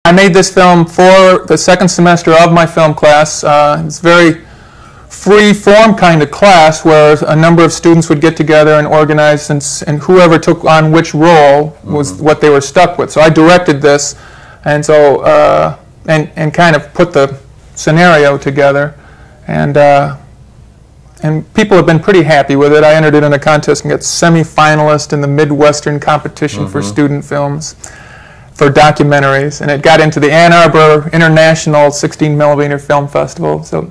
I made this film for the second semester of my film class. It's a very free-form kind of class where a number of students would get together and organize, and whoever took on which role was what they were stuck with. So I directed this, and so and kind of put the scenario together, and people have been pretty happy with it. I entered it in a contest and got semi-finalist in the Midwestern competition for student films, for documentaries, and it got into the Ann Arbor International 16mm Film Festival. So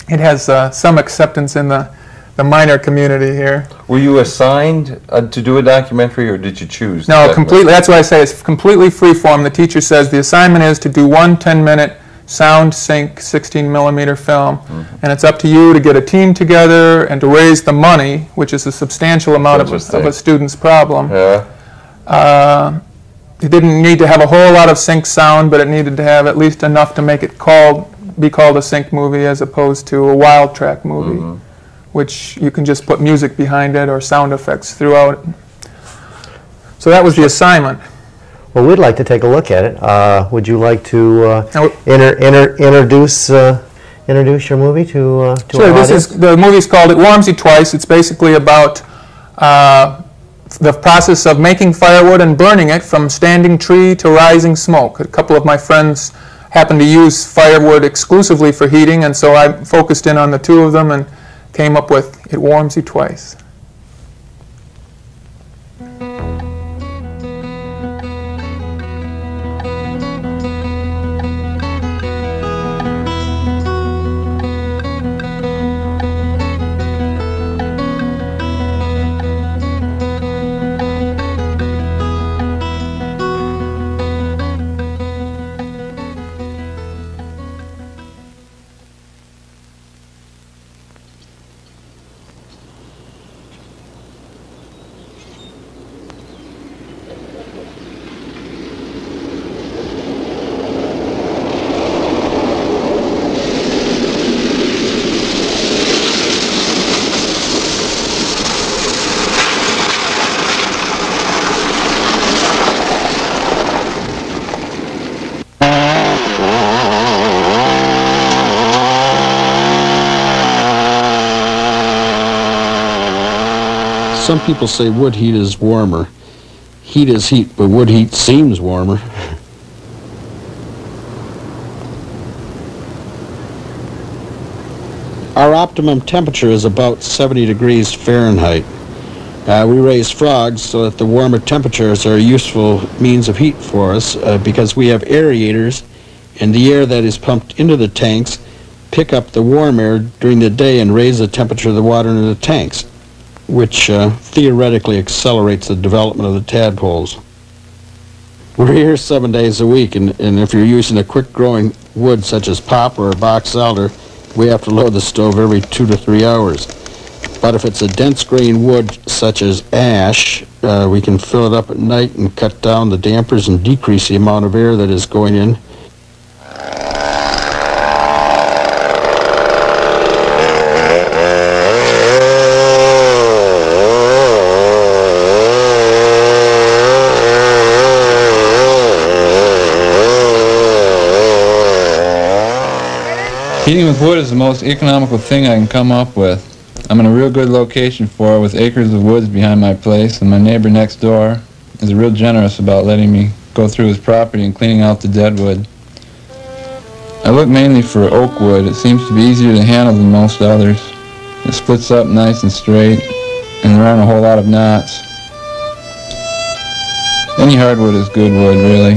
it has some acceptance in the minor community here. Were you assigned to do a documentary, or did you choose? No, completely. That's why I say it's completely free form. The teacher says the assignment is to do one 10-minute sound sync 16mm film, and it's up to you to get a team together and to raise the money, which is a substantial amount of a student's problem. Yeah. It didn't need to have a whole lot of sync sound, but it needed to have at least enough to make it be called a sync movie as opposed to a wild track movie, which you can just put music behind it or sound effects throughout. So that was the assignment. Well, we'd like to take a look at it. Would you like to introduce your movie to our audience? The movie's called It Warms You Twice. It's basically about the process of making firewood and burning it from standing tree to rising smoke. A couple of my friends happen to use firewood exclusively for heating, and so I focused in on the two of them and came up with It Warms You Twice. Some people say wood heat is warmer. Heat is heat, but wood heat seems warmer. Our optimum temperature is about 70 degrees Fahrenheit. We raise frogs so that the warmer temperatures are a useful means of heat for us because we have aerators, and the air that is pumped into the tanks pick up the warm air during the day and raise the temperature of the water in the tanks, which theoretically accelerates the development of the tadpoles. We're here 7 days a week, and if you're using a quick-growing wood such as poplar or box elder, we have to load the stove every 2 to 3 hours. But if it's a dense grain wood such as ash, we can fill it up at night and cut down the dampers and decrease the amount of air that is going in. Heating with wood is the most economical thing I can come up with. I'm in a real good location for it with acres of woods behind my place, and my neighbor next door is real generous about letting me go through his property and cleaning out the dead wood. I look mainly for oak wood. It seems to be easier to handle than most others. It splits up nice and straight, and there aren't a whole lot of knots. Any hardwood is good wood, really.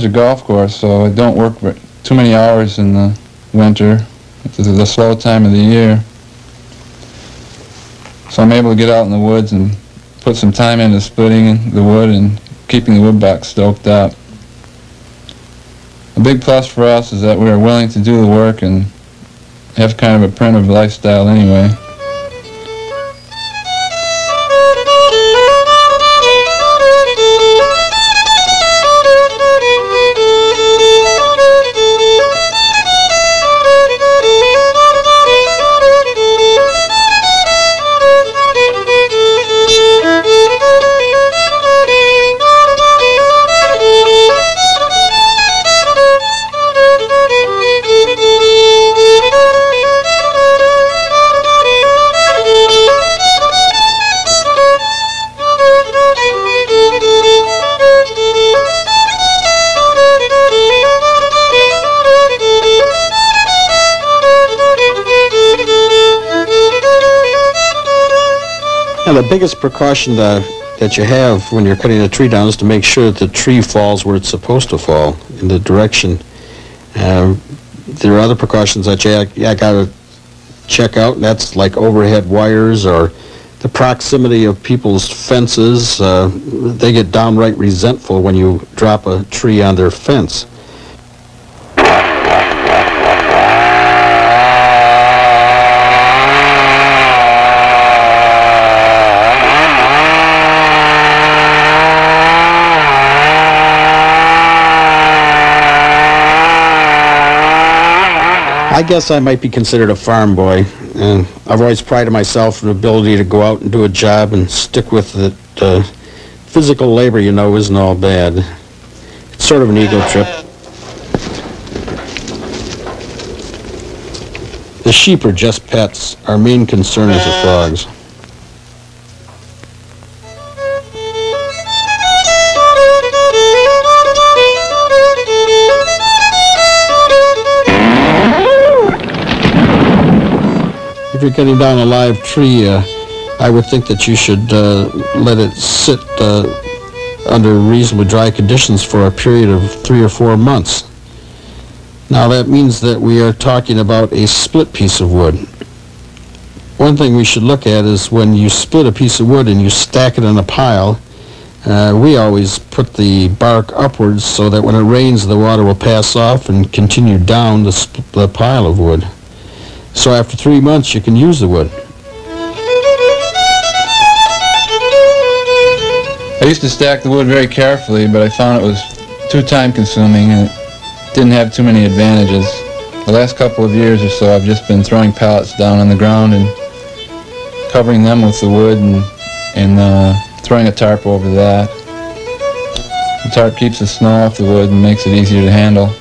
backyard's a golf course, so I don't work too many hours in the winter. This is the slow time of the year. So I'm able to get out in the woods and put some time into splitting the wood and keeping the wood box stoked up. A big plus for us is that we are willing to do the work and have kind of a primitive lifestyle anyway. The biggest precaution that you have when you're cutting a tree down is to make sure that the tree falls where it's supposed to fall, in the direction. There are other precautions that you got to check out, and that's like overhead wires or the proximity of people's fences. They get downright resentful when you drop a tree on their fence. I guess I might be considered a farm boy, and I've always prided myself in the ability to go out and do a job and stick with it. Physical labor, you know, isn't all bad. It's sort of an ego trip. The sheep are just pets. Our main concern is the frogs. If you're cutting down a live tree, I would think that you should let it sit under reasonably dry conditions for a period of 3 or 4 months. Now that means that we are talking about a split piece of wood. One thing we should look at is when you split a piece of wood and you stack it in a pile, we always put the bark upwards so that when it rains the water will pass off and continue down the pile of wood. So after 3 months, you can use the wood. I used to stack the wood very carefully, but I found it was too time-consuming and it didn't have too many advantages. The last couple of years or so, I've just been throwing pallets down on the ground and covering them with the wood and throwing a tarp over that. The tarp keeps the snow off the wood and makes it easier to handle.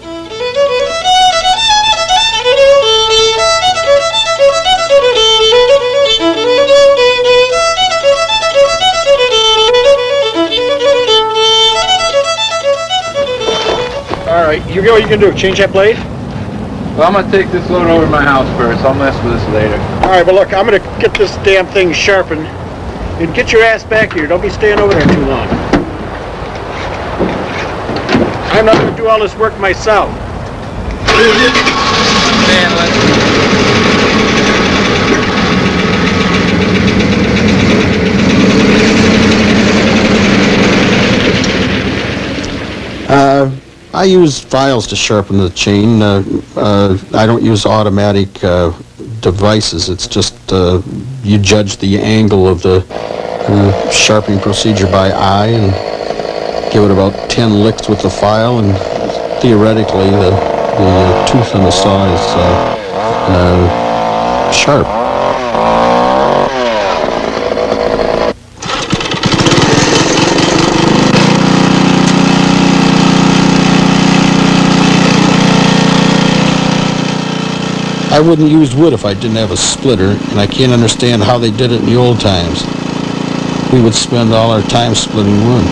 You know what you can do? Change that blade? Well, I'm going to take this load over to my house first. I'll mess with this later. All right, but look, I'm going to get this damn thing sharpened. And get your ass back here. Don't be staying over there too long. I'm not going to do all this work myself. I use files to sharpen the chain. I don't use automatic devices. It's just you judge the angle of the sharpening procedure by eye and give it about 10 licks with the file, and theoretically the tooth on the saw is sharp. I wouldn't use wood if I didn't have a splitter, and I can't understand how they did it in the old times. We would spend all our time splitting wood.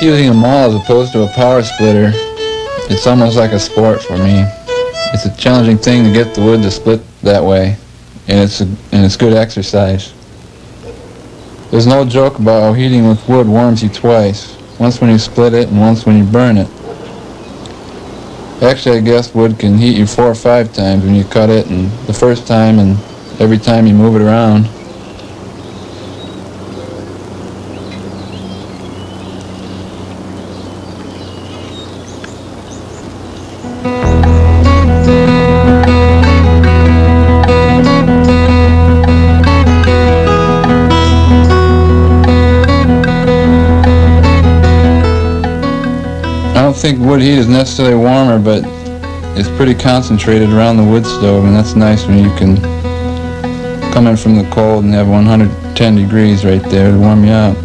like using a maul as opposed to a power splitter. It's almost like a sport for me. It's a challenging thing to get the wood to split that way, and it's good exercise. There's no joke about how heating with wood warms you twice. Once when you split it and once when you burn it. Actually, I guess wood can heat you 4 or 5 times when you cut it, and the first time and every time you move it around. I don't think wood heat is necessarily warmer, but it's pretty concentrated around the wood stove, and that's nice when you can come in from the cold and have 110 degrees right there to warm you up.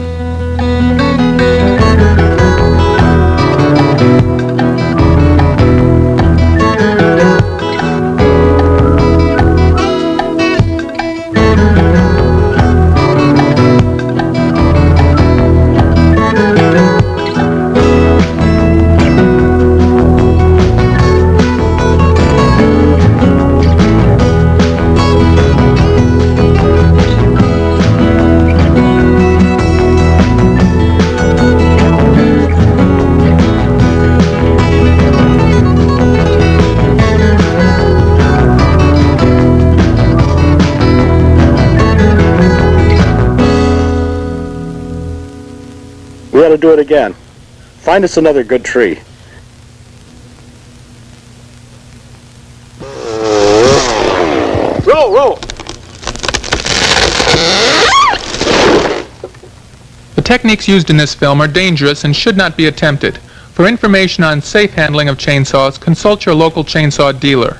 We ought to do it again. Find us another good tree. Roll, roll! The techniques used in this film are dangerous and should not be attempted. For information on safe handling of chainsaws, consult your local chainsaw dealer.